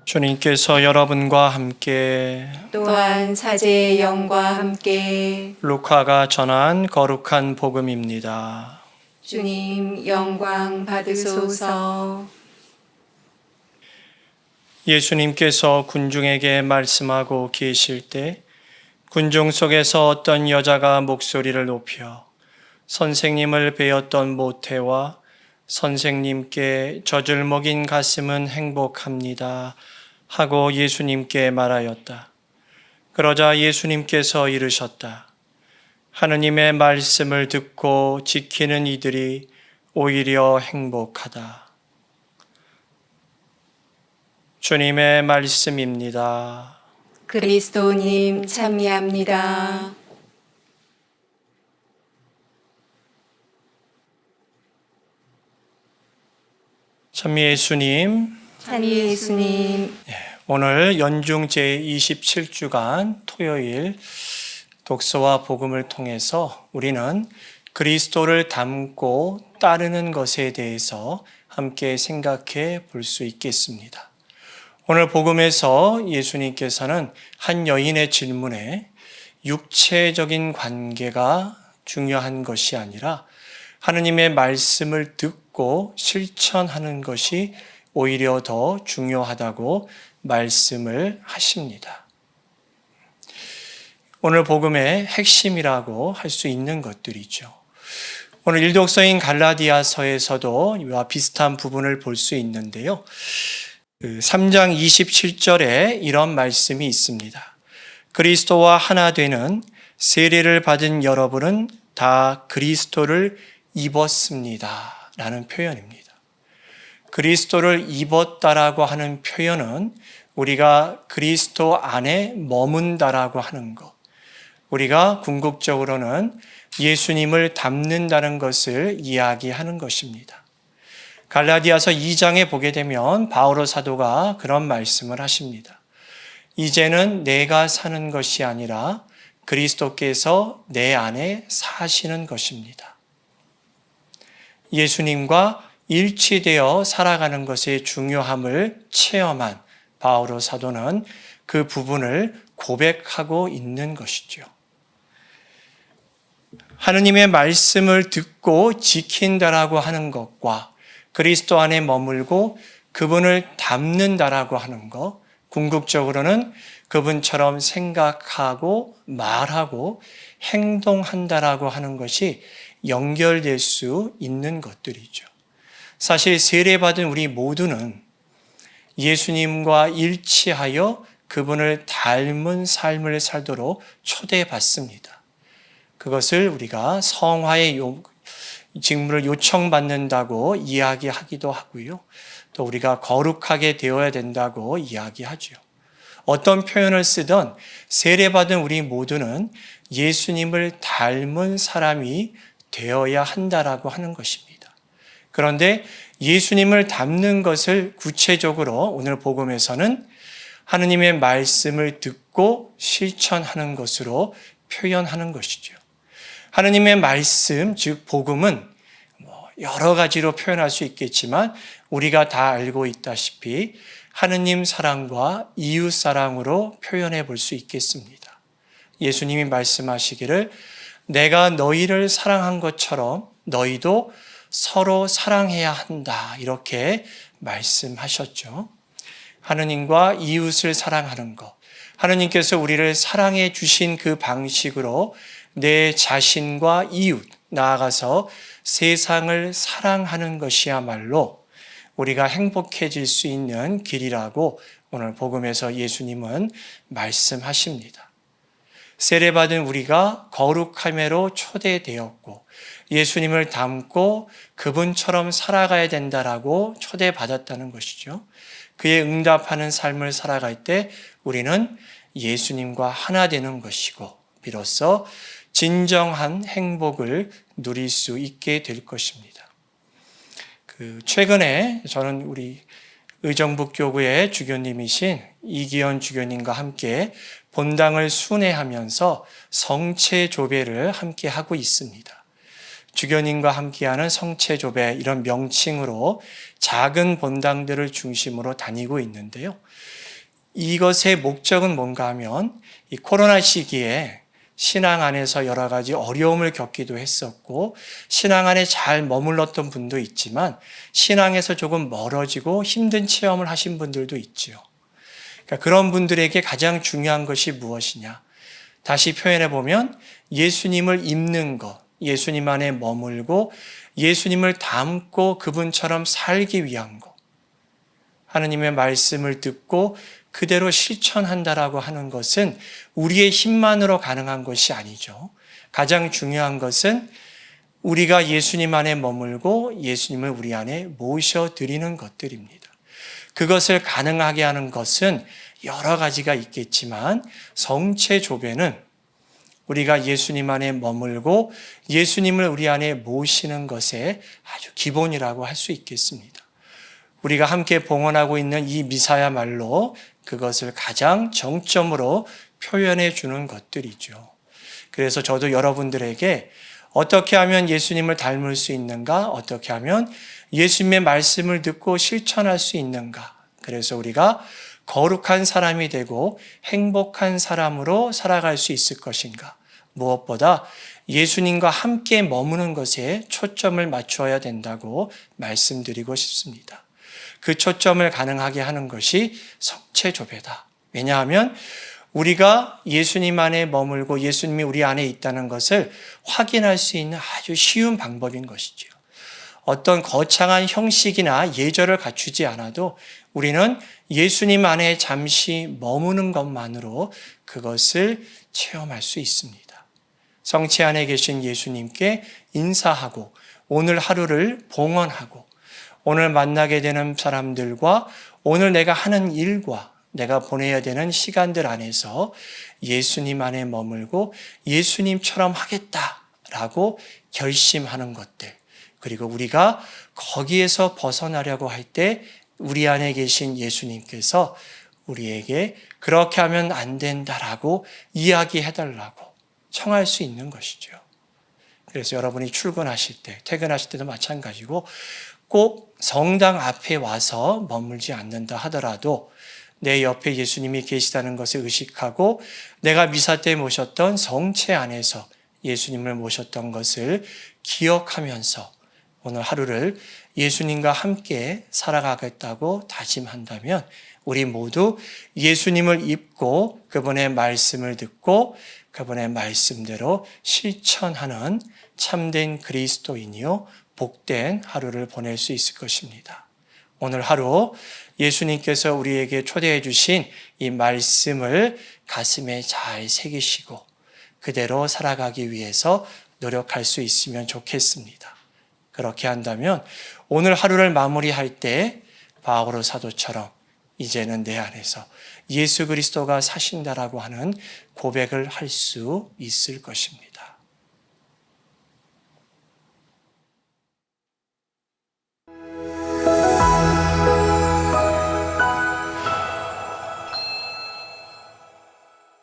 주님께서 여러분과 함께 또한 사제의 영과 함께 루카가 전한 거룩한 복음입니다. 주님 영광 받으소서. 예수님께서 군중에게 말씀하고 계실 때 군중 속에서 어떤 여자가 목소리를 높여 선생님을 배웠던 모태와 선생님께 젖을 먹인 가슴은 행복합니다 하고 예수님께 말하였다. 그러자 예수님께서 이르셨다. 하느님의 말씀을 듣고 지키는 이들이 오히려 행복하다. 주님의 말씀입니다. 그리스도님 찬미합니다. 참 예수님, 찬미 예수님, 오늘 연중 제27주간 토요일 독서와 복음을 통해서 우리는 그리스도를 닮고 따르는 것에 대해서 함께 생각해 볼 수 있겠습니다. 오늘 복음에서 예수님께서는 한 여인의 질문에 육체적인 관계가 중요한 것이 아니라 하느님의 말씀을 듣고 실천하는 것이 오히려 더 중요하다고 말씀을 하십니다. 오늘 복음의 핵심이라고 할 수 있는 것들이죠. 오늘 일독서인 갈라디아서에서도 이와 비슷한 부분을 볼 수 있는데요. 3장 27절에 이런 말씀이 있습니다. 그리스도와 하나 되는 세례를 받은 여러분은 다 그리스도를 입었습니다 라는 표현입니다. 그리스도를 입었다라고 하는 표현은 우리가 그리스도 안에 머문다라고 하는 것, 우리가 궁극적으로는 예수님을 닮는다는 것을 이야기하는 것입니다. 갈라디아서 2장에 보게 되면 바오로 사도가 그런 말씀을 하십니다. 이제는 내가 사는 것이 아니라 그리스도께서 내 안에 사시는 것입니다. 예수님과 일치되어 살아가는 것의 중요함을 체험한 바오로 사도는 그 부분을 고백하고 있는 것이죠. 하느님의 말씀을 듣고 지킨다라고 하는 것과 그리스도 안에 머물고 그분을 닮는다라고 하는 것, 궁극적으로는 그분처럼 생각하고 말하고 행동한다라고 하는 것이 연결될 수 있는 것들이죠. 사실 세례받은 우리 모두는 예수님과 일치하여 그분을 닮은 삶을 살도록 초대받습니다. 그것을 우리가 성화의 직무를 요청받는다고 이야기하기도 하고요. 또 우리가 거룩하게 되어야 된다고 이야기하죠. 어떤 표현을 쓰든 세례받은 우리 모두는 예수님을 닮은 사람이 되어야 한다라고 하는 것입니다. 그런데 예수님을 닮는 것을 구체적으로 오늘 복음에서는 하느님의 말씀을 듣고 실천하는 것으로 표현하는 것이죠. 하느님의 말씀, 즉 복음은 여러 가지로 표현할 수 있겠지만 우리가 다 알고 있다시피 하느님 사랑과 이웃 사랑으로 표현해 볼 수 있겠습니다. 예수님이 말씀하시기를 내가 너희를 사랑한 것처럼 너희도 서로 사랑해야 한다 이렇게 말씀하셨죠. 하느님과 이웃을 사랑하는 것, 하느님께서 우리를 사랑해 주신 그 방식으로 내 자신과 이웃, 나아가서 세상을 사랑하는 것이야말로 우리가 행복해질 수 있는 길이라고 오늘 복음에서 예수님은 말씀하십니다. 세례받은 우리가 거룩함으로 초대되었고 예수님을 닮고 그분처럼 살아가야 된다라고 초대받았다는 것이죠. 그에 응답하는 삶을 살아갈 때 우리는 예수님과 하나 되는 것이고 비로소 진정한 행복을 누릴 수 있게 될 것입니다. 최근에 저는 우리 의정북교구의 주교님이신 이기현 주교님과 함께 본당을 순회하면서 성체조배를 함께 하고 있습니다. 주교님과 함께하는 성체조배 이런 명칭으로 작은 본당들을 중심으로 다니고 있는데요. 이것의 목적은 뭔가 하면 이 코로나 시기에 신앙 안에서 여러 가지 어려움을 겪기도 했었고 신앙 안에 잘 머물렀던 분도 있지만 신앙에서 조금 멀어지고 힘든 체험을 하신 분들도 있지요. 그러니까 그런 분들에게 가장 중요한 것이 무엇이냐? 다시 표현해 보면 예수님을 입는 것, 예수님 안에 머물고 예수님을 닮고 그분처럼 살기 위한 것. 하느님의 말씀을 듣고 그대로 실천한다라고 하는 것은 우리의 힘만으로 가능한 것이 아니죠. 가장 중요한 것은 우리가 예수님 안에 머물고 예수님을 우리 안에 모셔드리는 것들입니다. 그것을 가능하게 하는 것은 여러 가지가 있겠지만 성체조배는 우리가 예수님 안에 머물고 예수님을 우리 안에 모시는 것의 아주 기본이라고 할 수 있겠습니다. 우리가 함께 봉헌하고 있는 이 미사야말로 그것을 가장 정점으로 표현해 주는 것들이죠. 그래서 저도 여러분들에게 어떻게 하면 예수님을 닮을 수 있는가? 어떻게 하면 예수님의 말씀을 듣고 실천할 수 있는가? 그래서 우리가 거룩한 사람이 되고 행복한 사람으로 살아갈 수 있을 것인가? 무엇보다 예수님과 함께 머무는 것에 초점을 맞추어야 된다고 말씀드리고 싶습니다. 그 초점을 가능하게 하는 것이 성체조배다. 왜냐하면 우리가 예수님 안에 머물고 예수님이 우리 안에 있다는 것을 확인할 수 있는 아주 쉬운 방법인 것이죠. 어떤 거창한 형식이나 예절을 갖추지 않아도 우리는 예수님 안에 잠시 머무는 것만으로 그것을 체험할 수 있습니다. 성체 안에 계신 예수님께 인사하고 오늘 하루를 봉헌하고 오늘 만나게 되는 사람들과 오늘 내가 하는 일과 내가 보내야 되는 시간들 안에서 예수님 안에 머물고 예수님처럼 하겠다라고 결심하는 것들, 그리고 우리가 거기에서 벗어나려고 할 때 우리 안에 계신 예수님께서 우리에게 그렇게 하면 안 된다라고 이야기해달라고 청할 수 있는 것이죠. 그래서 여러분이 출근하실 때, 퇴근하실 때도 마찬가지고 꼭 성당 앞에 와서 머물지 않는다 하더라도 내 옆에 예수님이 계시다는 것을 의식하고 내가 미사 때 모셨던 성체 안에서 예수님을 모셨던 것을 기억하면서 오늘 하루를 예수님과 함께 살아가겠다고 다짐한다면 우리 모두 예수님을 입고 그분의 말씀을 듣고 그분의 말씀대로 실천하는 참된 그리스도인이요 복된 하루를 보낼 수 있을 것입니다. 오늘 하루 예수님께서 우리에게 초대해 주신 이 말씀을 가슴에 잘 새기시고 그대로 살아가기 위해서 노력할 수 있으면 좋겠습니다. 그렇게 한다면 오늘 하루를 마무리할 때 바오로 사도처럼 이제는 내 안에서 예수 그리스도가 사신다라고 하는 고백을 할 수 있을 것입니다.